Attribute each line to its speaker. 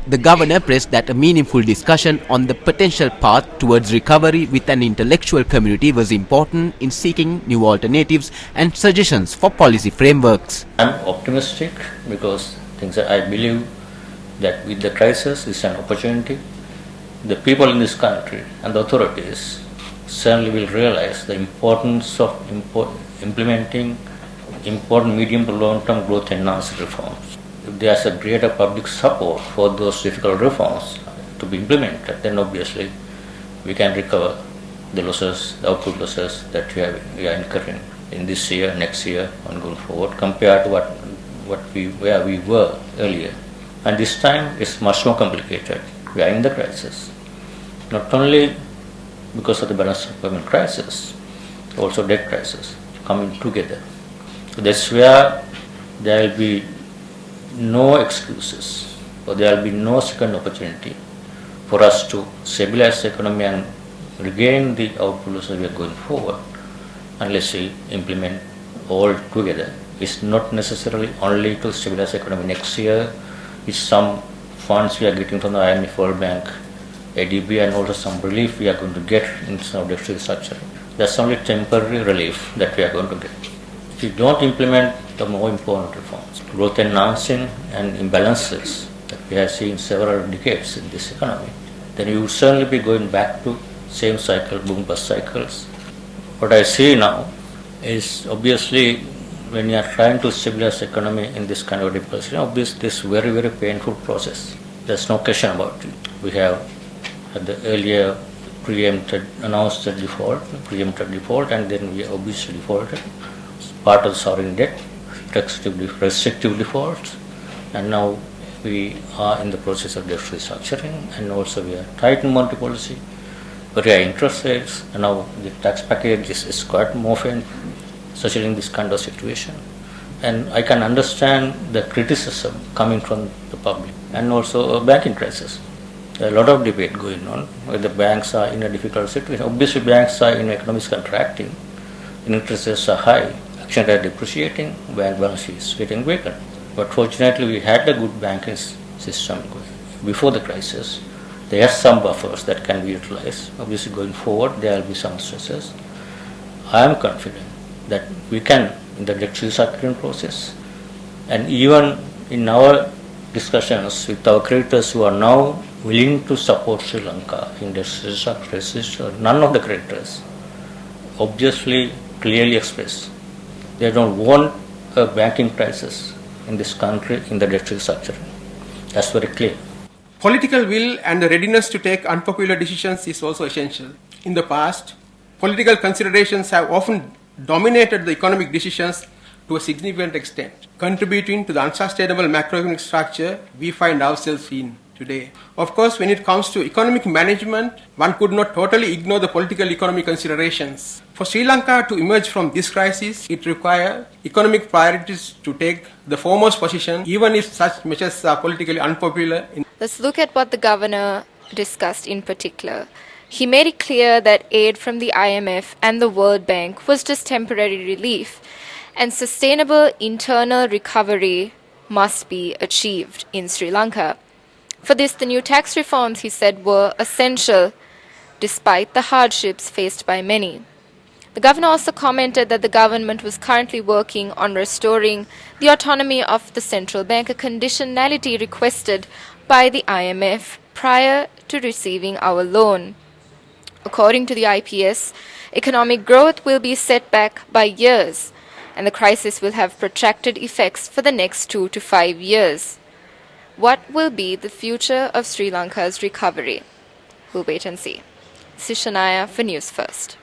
Speaker 1: The governor pressed that a meaningful discussion on the potential path towards recovery with an intellectual community was important in seeking new alternatives and suggestions for policy frameworks.
Speaker 2: I'm optimistic because I believe that with the crisis is an opportunity. The people in this country and the authorities certainly will realize the importance of implementing important medium to long-term growth enhancing reforms. If there is a greater public support for those difficult reforms to be implemented, then obviously we can recover the losses, the output losses that we are incurring in this year, next year, and going forward, compared to where we were earlier. And this time it's much more complicated. We are in the crisis, not only because of the balance of payment crisis, also debt crisis coming together. So that's where there will be no excuses, or there will be no second opportunity for us to stabilize the economy and regain the outputs that we are going forward, unless we implement all together. It's not necessarily only to stabilize the economy next year. It's some funds we are getting from the IMF, World Bank, ADB, and also some relief we are going to get in some of the restructuring. That's only temporary relief that we are going to get. If you don't implement the more important reforms, growth enhancing and imbalances that we have seen several decades in this economy, then you will certainly be going back to same cycle, boom bust cycles. What I see now is obviously when you are trying to stabilize the economy in this kind of difficult situation, obviously this very, very painful process. There's no question about it. We have had the earlier announced the preempted default, and then we obviously defaulted. Part of the sovereign debt, restrictive defaults, and now we are in the process of debt restructuring, and also we are tightening monetary policy, very high interest rates, and now the tax package is quite more especially in this kind of situation. And I can understand the criticism coming from the public, and also a banking crisis. There are a lot of debate going on where the banks are in a difficult situation. Obviously, banks are in economic contracting, interest rates are high, exchange rate depreciating, bank balance sheet is getting weaker. But fortunately, we had a good banking system before the crisis. There are some buffers that can be utilized. Obviously, going forward, there will be some stresses. I am confident that we can, in the debt restructuring process, and even in our discussions with our creditors who are now willing to support Sri Lanka in the restructuring, none of the creditors obviously clearly express they don't want a banking crisis in this country in the debt restructuring. That's very clear.
Speaker 3: Political will and the readiness to take unpopular decisions is also essential. In the past, political considerations have often dominated the economic decisions to a significant extent, contributing to the unsustainable macroeconomic structure we find ourselves in today. Of course, when it comes to economic management, one could not totally ignore the political economic considerations. For Sri Lanka to emerge from this crisis, it requires economic priorities to take the foremost position, even if such measures are politically unpopular.
Speaker 4: Let's look at what the governor discussed in particular. He made it clear that aid from the IMF and the World Bank was just temporary relief, and sustainable internal recovery must be achieved in Sri Lanka. For this, the new tax reforms, he said, were essential, despite the hardships faced by many. The governor also commented that the government was currently working on restoring the autonomy of the central bank, a conditionality requested by the IMF prior to receiving our loan. According to the IPS, economic growth will be set back by years, and the crisis will have protracted effects for the next 2 to 5 years. What will be the future of Sri Lanka's recovery? We'll wait and see. This is Shania for News First.